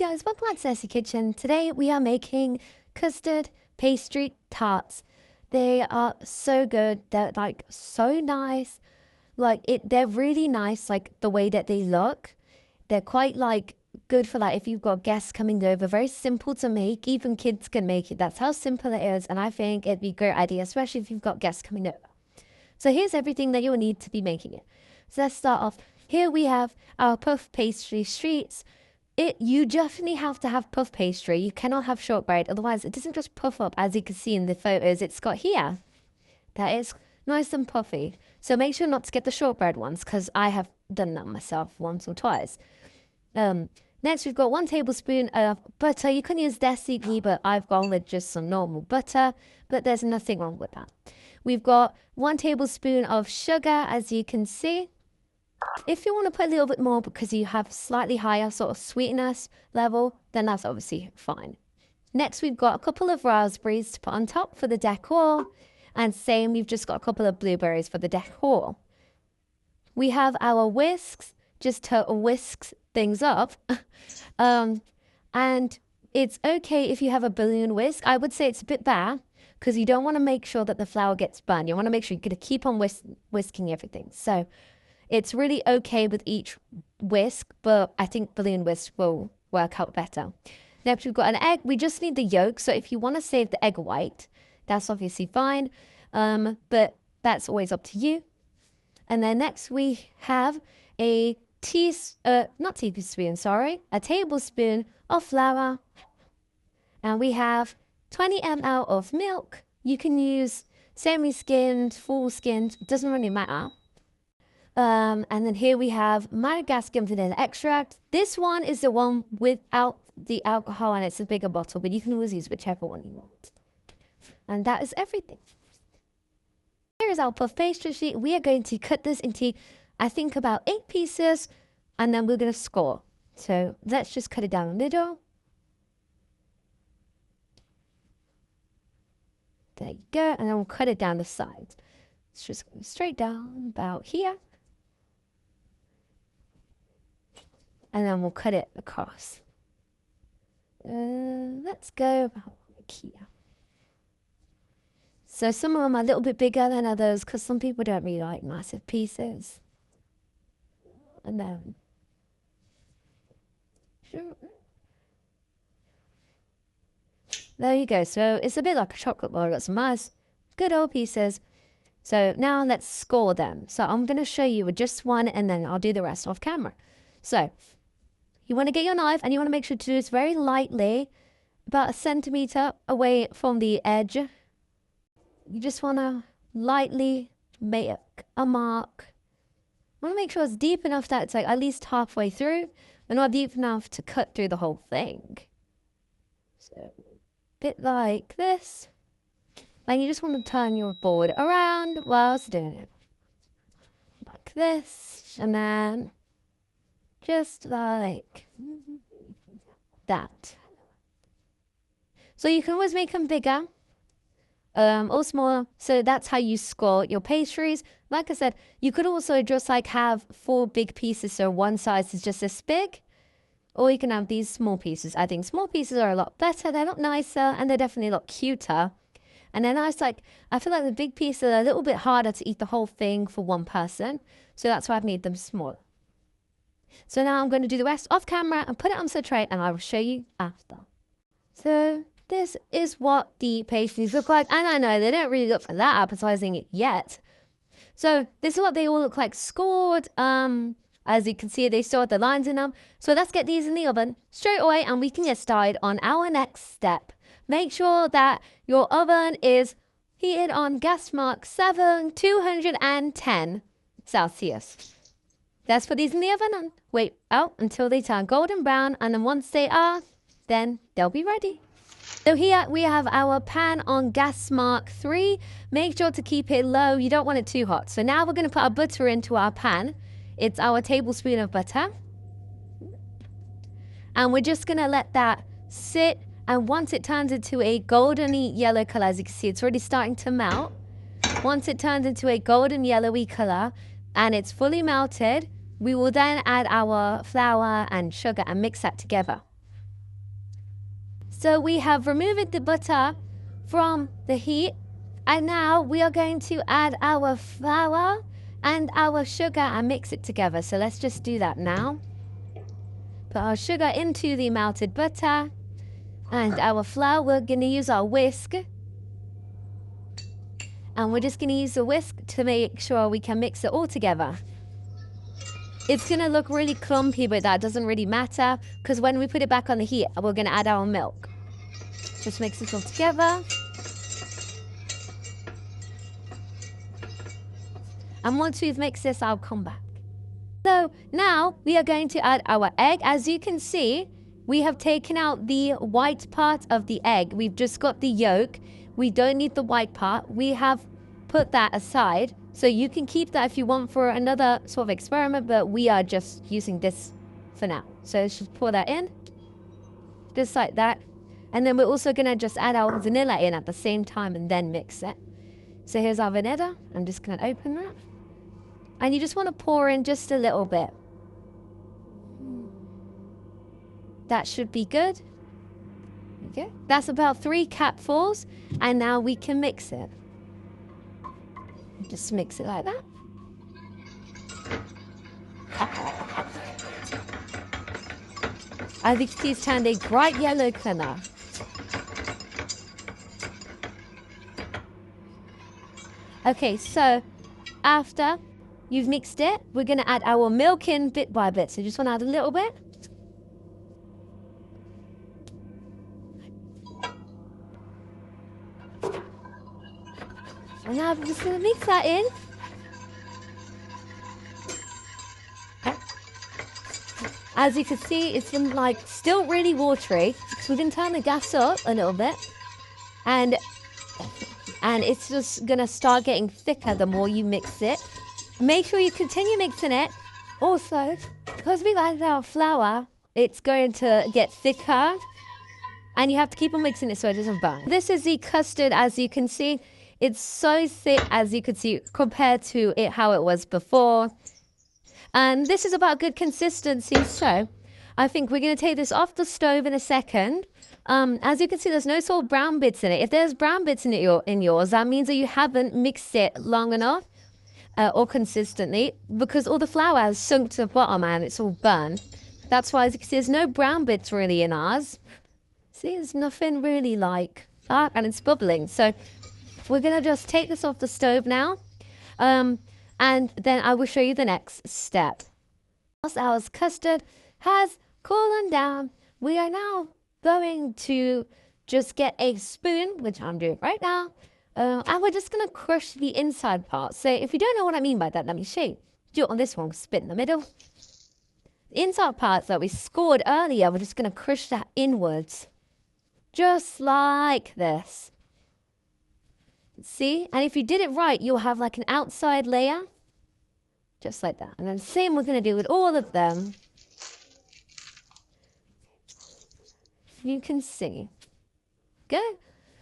Guys, welcome back to Sassy Kitchen. Today we are making custard pastry tarts. They are so good. They're like so nice. They're really nice, like the way that they look. They're quite like good for like if you've got guests coming over. Very simple to make. Even kids can make it. That's how simple it is. And I think it'd be a great idea, especially if you've got guests coming over. So here's everything that you'll need to be making it. So let's start off. Here we have our puff pastry sheets. You definitely have to have puff pastry. You cannot have shortbread. Otherwise, it doesn't just puff up, as you can see in the photos it's got here. That is nice and puffy. So make sure not to get the shortbread ones, because I have done that myself once or twice. Next, we've got 1 tablespoon of butter. You can use desi ghee, but I've gone with just some normal butter. But there's nothing wrong with that. We've got 1 tablespoon of sugar, as you can see. If you want to put a little bit more because you have slightly higher sort of sweetness level, then that's obviously fine. Next, we've got a couple of raspberries to put on top for the decor. And same, we've just got a couple of blueberries for the decor. We have our whisks, just to whisk things up. And it's okay if you have a balloon whisk. I would say it's a bit bad because you don't want to make sure that the flour gets burned. You want to make sure you're going to keep on whisking everything. So it's really okay with each whisk, but I think balloon whisk will work out better. Next, we've got an egg. We just need the yolk. So if you want to save the egg white, that's obviously fine. But that's always up to you. And then next we have a tablespoon of flour. And we have 20 ml of milk. You can use semi-skimmed, full-skimmed, doesn't really matter. And then here we have Madagascar vanilla extract. This one is the one without the alcohol, and it's a bigger bottle, but you can always use whichever one you want. And that is everything. Here is our puff pastry sheet. We are going to cut this into, I think, about 8 pieces, and then we're going to score. So let's just cut it down the middle. There you go. And then we'll cut it down the sides. Let's just go straight down about here. And then we'll cut it across. Let's go about here. So some of them are a little bit bigger than others because some people don't really like massive pieces. And then, there you go. So it's a bit like a chocolate bar. I've got some nice, good old pieces. So now let's score them. So I'm going to show you with just one, and then I'll do the rest off camera. So you want to get your knife, and you want to make sure to do this very lightly, about 1 centimeter away from the edge. You just want to lightly make a mark. You want to make sure it's deep enough that it's like at least halfway through, but not deep enough to cut through the whole thing. So a bit like this. And you just want to turn your board around whilst doing it. Like this. And then just like that. So you can always make them bigger or smaller. So that's how you score your pastries. Like I said, you could also just like have 4 big pieces. So one size is just this big. Or you can have these small pieces. I think small pieces are a lot better. They're a lot nicer, and they're definitely a lot cuter. And then I feel like the big pieces are a little bit harder to eat the whole thing for one person. So that's why I've made them smaller. So now I'm going to do the rest off camera and put it onto the tray, and I will show you after. So this is what the pastries look like. And I know they don't really look that appetizing yet. So this is what they all look like scored. As you can see, they still have the lines in them. So let's get these in the oven straight away, and we can get started on our next step. Make sure that your oven is heated on gas mark 210 Celsius. Let's put these in the oven and wait out until they turn golden brown, and then once they are, then they'll be ready. So here we have our pan on gas mark 3. Make sure to keep it low. You don't want it too hot. So now we're going to put our butter into our pan. It's our tablespoon of butter. And we're just going to let that sit. And once it turns into a golden yellow color, as you can see, it's already starting to melt. Once it turns into a golden yellowy color and it's fully melted, we will then add our flour and sugar and mix that together. So we have removed the butter from the heat, and now we are going to add our flour and our sugar and mix it together. So let's just do that now. Put our sugar into the melted butter and our flour. We're going to use our whisk. And we're just going to use the whisk to make sure we can mix it all together. It's going to look really clumpy, but that doesn't really matter because when we put it back on the heat, we're going to add our milk. Just mix this all together. And once we've mixed this, I'll come back. So now we are going to add our egg. As you can see, we have taken out the white part of the egg. We've just got the yolk. We don't need the white part. We have put that aside. So you can keep that if you want for another sort of experiment, but we are just using this for now. So let's just pour that in. Just like that. And then we're also going to just add our vanilla in at the same time and then mix it. So here's our vanilla. I'm just going to open that. And you just want to pour in just a little bit. That should be good. Okay. That's about 3 capfuls. And now we can mix it. Just mix it like that. As you can see, it's turned a bright yellow color. Okay, so after you've mixed it, we're going to add our milk in bit by bit. So you just want to add a little bit. And now I'm just going to mix that in. As you can see, it's been like still really watery. So we can turn the gas up a little bit. And it's just going to start getting thicker the more you mix it. Make sure you continue mixing it. Also, because we've added our flour, it's going to get thicker. And you have to keep on mixing it so it doesn't burn. This is the custard, as you can see. It's so thick, as you can see, compared to how it was before. And this is about good consistency. So I think we're going to take this off the stove in a second. As you can see, there's no sort of brown bits in it. If there's brown bits in yours, that means that you haven't mixed it long enough or consistently, because all the flour has sunk to the bottom and it's all burnt. That's why, as you can see, there's no brown bits really in ours. See, there's nothing really like that, and it's bubbling. So we're going to just take this off the stove now, and then I will show you the next step. Once our custard has coolen down, we are now going to just get a spoon, which I'm doing right now, and we're just going to crush the inside part. So if you don't know what I mean by that, let me show you. Do it on this one, spit in the middle. The inside parts that we scored earlier, we're just going to crush that inwards, just like this. See? And if you did it right, you'll have like an outside layer, just like that. And then the same we're going to do with all of them. You can see. Good.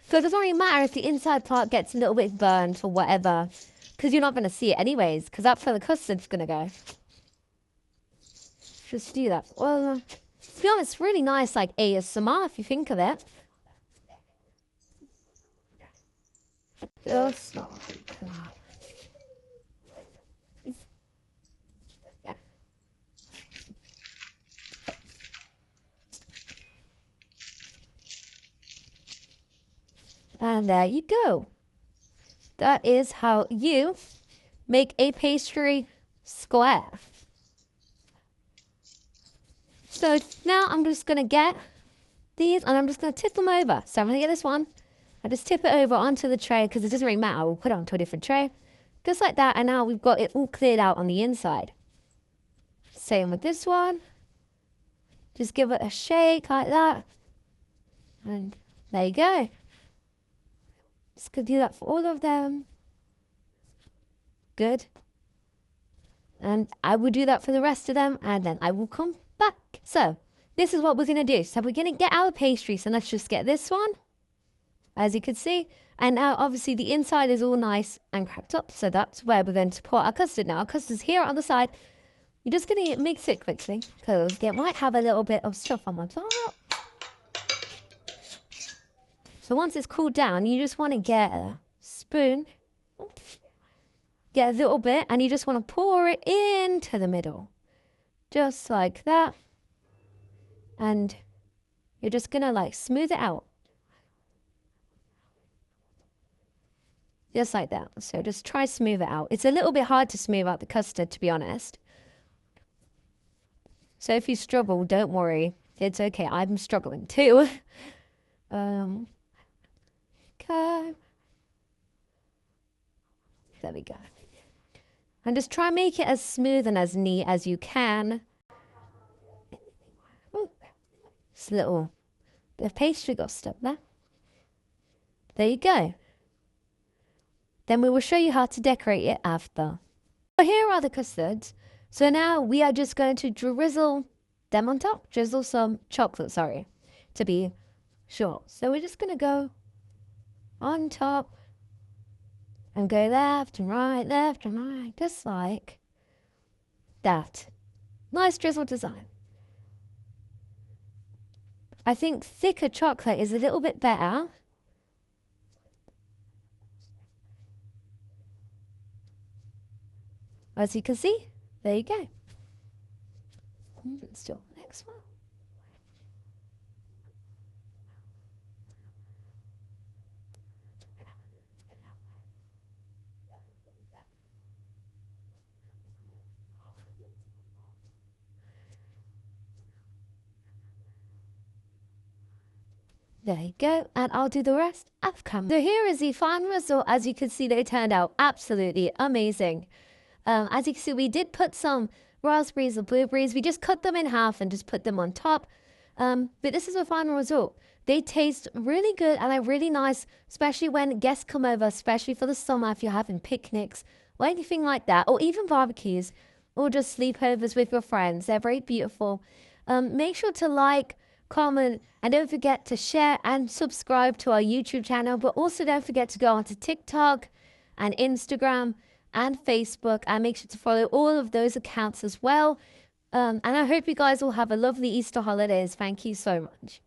So it doesn't really matter if the inside part gets a little bit burned or whatever, because you're not going to see it anyways, because that's where the custard's going to go. Just do that. Well, to be honest, it's really nice, like ASMR, if you think of it. Just yeah. And there you go. That is how you make a pastry square. So now I'm just going to get these and I'm just going to tip them over. So I'm going to get this one. I just tip it over onto the tray because it doesn't really matter. We'll put it onto a different tray. Just like that. And now we've got it all cleared out on the inside. Same with this one. Just give it a shake like that. And there you go. Just going to do that for all of them. Good. And I will do that for the rest of them. And then I will come back. So this is what we're going to do. So we're going to get our pastry. So let's just get this one. As you can see, and now obviously the inside is all nice and cracked up, so that's where we're going to pour our custard now. Our custard's here on the side. You're just going to mix it quickly, because it might have a little bit of stuff on the top. So once it's cooled down, you just want to get a spoon, get a little bit, and you just want to pour it into the middle. Just like that. And you're just going to like smooth it out. Just like that. So just try smooth it out. It's a little bit hard to smooth out the custard, to be honest. So if you struggle, don't worry. It's okay. I'm struggling too. Okay. There we go. And just try and make it as smooth and as neat as you can. Ooh, this little bit of pastry got stuck there. There you go. Then we will show you how to decorate it after. So here are the custards. So now we are just going to drizzle them on top. Drizzle some chocolate, sorry, to be short. So we're just going to go on top and go left and right, just like that. Nice drizzle design. I think thicker chocolate is a little bit better. As you can see, there you go. Let's do the next one. There you go, and I'll do the rest off camera. So here is the final result. As you can see, they turned out absolutely amazing. As you can see, we did put some raspberries or blueberries. We just cut them in half and just put them on top. But this is the final result. They taste really good and are really nice, especially when guests come over, especially for the summer if you're having picnics or anything like that, or even barbecues, or just sleepovers with your friends. They're very beautiful. Make sure to like, comment, and don't forget to share and subscribe to our YouTube channel. But also don't forget to go onto TikTok and Instagram and Facebook, and make sure to follow all of those accounts as well. And I hope you guys will have a lovely Easter holidays. Thank you so much.